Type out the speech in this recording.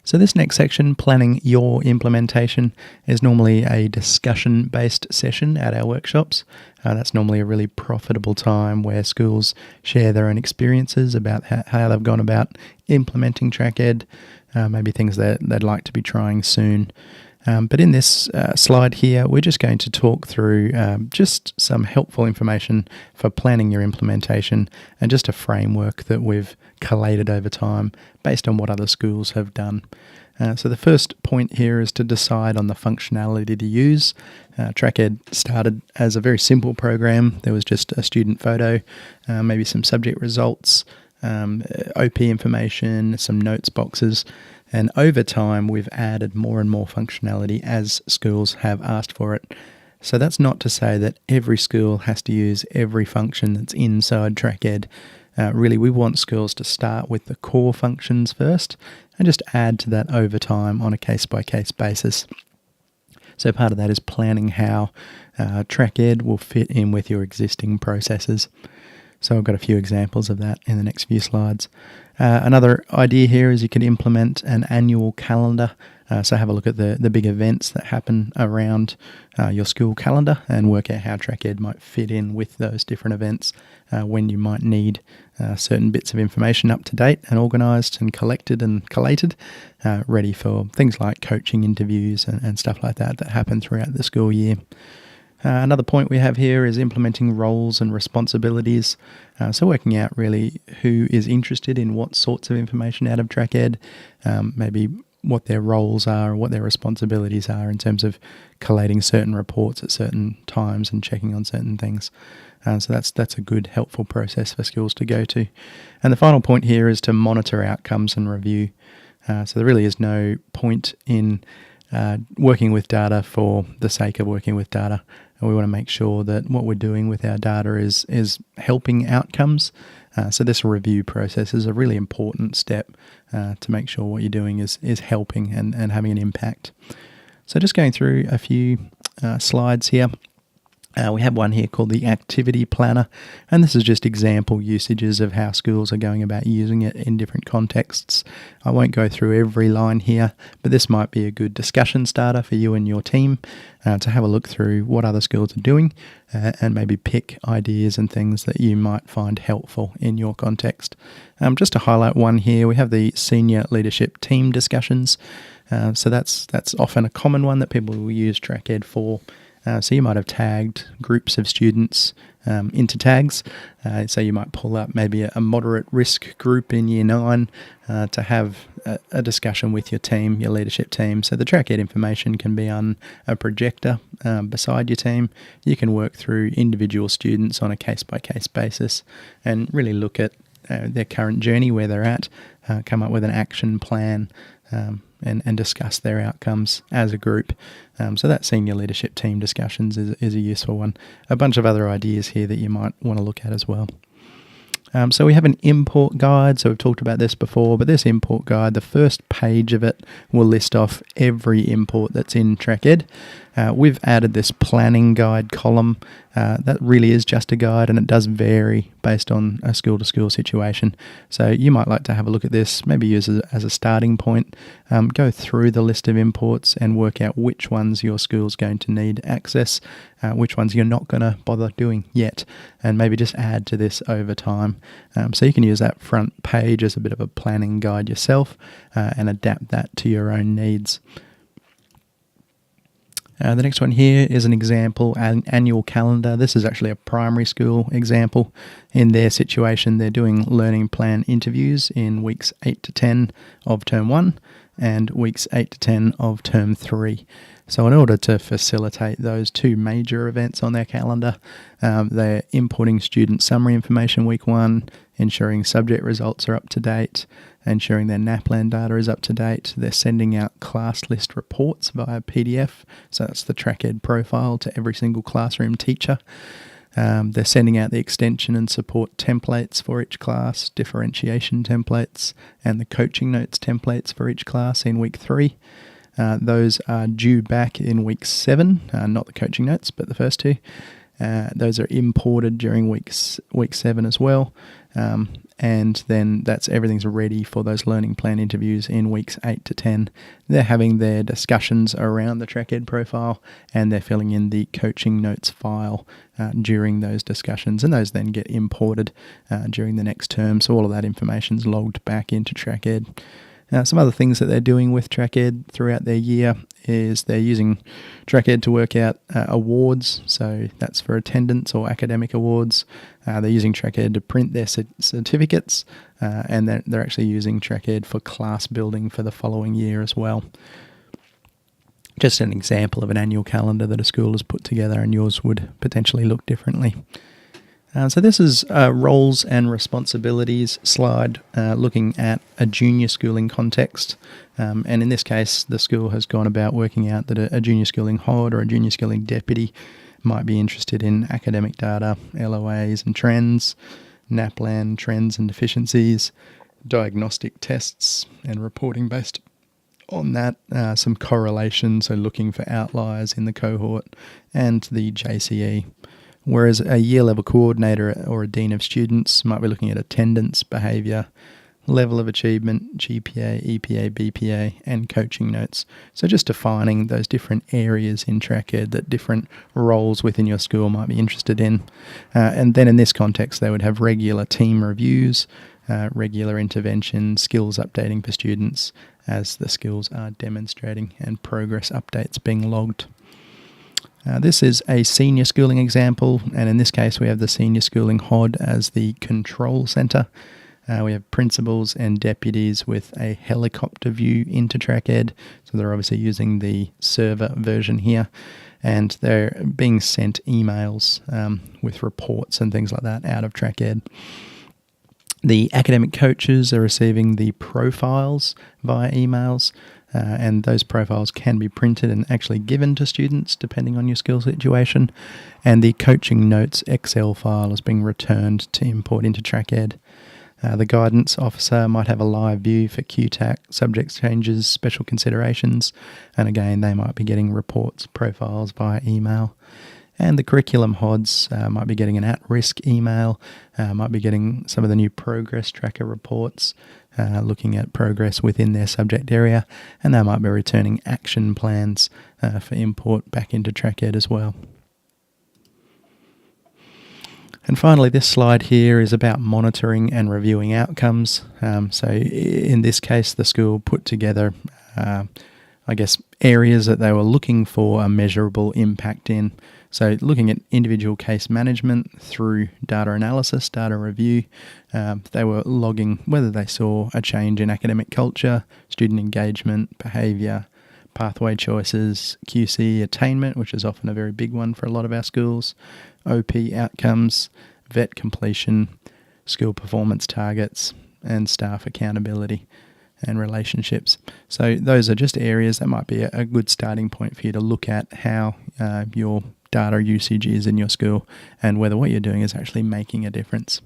So this next section, planning your implementation, is normally a discussion-based session at our workshops. That's normally a really profitable time where schools share their own experiences about how they've gone about implementing TrackEd, maybe things that they'd like to be trying soon. But in this slide here, we're just going to talk through just some helpful information for planning your implementation and just a framework that we've collated over time based on what other schools have done. So the first point here is to decide on the functionality to use. TrackEd started as a very simple program. There was just a student photo, maybe some subject results, OP information, some notes boxes. And over time, we've added more and more functionality as schools have asked for it. So that's not to say that every school has to use every function that's inside TrackEd. Really, we want schools to start with the core functions first and just add to that over time on a case-by-case basis. So part of that is planning how TrackEd will fit in with your existing processes. So I've got a few examples of that in the next few slides. Another idea here is you can implement an annual calendar. So have a look at the big events that happen around your school calendar and work out how TrackEd might fit in with those different events, when you might need certain bits of information up to date and organised and collected and collated, ready for things like coaching interviews and stuff like that happen throughout the school year. Another point we have here is implementing roles and responsibilities. So working out really who is interested in what sorts of information out of TrackEd, maybe what their roles are, what their responsibilities are in terms of collating certain reports at certain times and checking on certain things. So that's a good, helpful process for schools to go to. And the final point here is to monitor outcomes and review. So there really is no point in working with data for the sake of working with data. And we want to make sure that what we're doing with our data is helping outcomes. So this review process is a really important step to make sure what you're doing is helping and having an impact. So just going through a few slides here. We have one here called the Activity Planner, and this is just example usages of how schools are going about using it in different contexts. I won't go through every line here, but this might be a good discussion starter for you and your team to have a look through what other schools are doing and maybe pick ideas and things that you might find helpful in your context. Just to highlight one here, we have the Senior Leadership Team discussions. So that's often a common one that people will use TrackEd for. So you might have tagged groups of students into tags. So you might pull up maybe a moderate risk group in Year 9 to have a discussion with your team, your leadership team. So the TrackEd information can be on a projector beside your team. You can work through individual students on a case-by-case basis and really look at their current journey, where they're at, come up with an action plan, and discuss their outcomes as a group. So that senior leadership team discussions is a useful one. A bunch of other ideas here that you might want to look at as well. So we have an import guide. So we've talked about this before, but this import guide, the first page of it will list off every import that's in TrackEd. We've added this planning guide column. That really is just a guide, and it does vary based on a school-to-school situation. So you might like to have a look at this, maybe use it as a starting point, go through the list of imports and work out which ones your school's going to need access, which ones you're not going to bother doing yet, and maybe just add to this over time. So you can use that front page as a bit of a planning guide yourself and adapt that to your own needs. The next one here is an example, an annual calendar. This is actually a primary school example. In their situation, they're doing learning plan interviews in weeks 8 to 10 of term 1 and weeks 8 to 10 of term 3. So in order to facilitate those two major events on their calendar, they're importing student summary information week 1, ensuring subject results are up to date, ensuring their NAPLAN data is up to date. They're sending out class list reports via PDF. So that's the TrackEd profile to every single classroom teacher. They're sending out the extension and support templates for each class, differentiation templates, and the coaching notes templates for each class in week 3. Those are due back in week 7, not the coaching notes, but the first two. Those are imported during week 7 as well. And then everything's ready for those learning plan interviews in weeks 8 to 10. They're having their discussions around the TrackEd profile, and they're filling in the coaching notes file during those discussions, and those then get imported during the next term. So all of that information's logged back into TrackEd. Some other things that they're doing with TrackEd throughout their year is they're using TrackEd to work out awards, so that's for attendance or academic awards. They're using TrackEd to print their certificates, and they're actually using TrackEd for class building for the following year as well. Just an example of an annual calendar that a school has put together, and yours would potentially look differently. So this is roles and responsibilities slide looking at a junior schooling context. And in this case, the school has gone about working out that a junior schooling HOD or a junior schooling deputy might be interested in academic data, LOAs and trends, NAPLAN trends and deficiencies, diagnostic tests and reporting based on that, some correlation, so looking for outliers in the cohort, and the JCE. Whereas a year level coordinator or a dean of students might be looking at attendance, behaviour, level of achievement, GPA, EPA, BPA, and coaching notes. So just defining those different areas in TrackEd that different roles within your school might be interested in. And then in this context, they would have regular team reviews, regular intervention, skills updating for students as the skills are demonstrating, and progress updates being logged. This is a senior schooling example, and in this case we have the senior schooling HOD as the control centre. We have principals and deputies with a helicopter view into TrackEd, so they're obviously using the server version here, and they're being sent emails with reports and things like that out of TrackEd. The academic coaches are receiving the profiles via emails, and those profiles can be printed and actually given to students depending on your skill situation. And the coaching notes Excel file is being returned to import into TrackEd. The guidance officer might have a live view for QTAC, subject changes, special considerations, and again they might be getting reports, profiles via email. And the curriculum HODs might be getting an at-risk email, might be getting some of the new progress tracker reports, looking at progress within their subject area, and they might be returning action plans for import back into TrackEd as well. And finally, this slide here is about monitoring and reviewing outcomes. So in this case, the school put together, areas that they were looking for a measurable impact in. So looking at individual case management through data analysis, data review, they were logging whether they saw a change in academic culture, student engagement, behaviour, pathway choices, QC attainment, which is often a very big one for a lot of our schools, OP outcomes, VET completion, school performance targets, and staff accountability and relationships. So those are just areas that might be a good starting point for you to look at how your data usage is in your school and whether what you're doing is actually making a difference.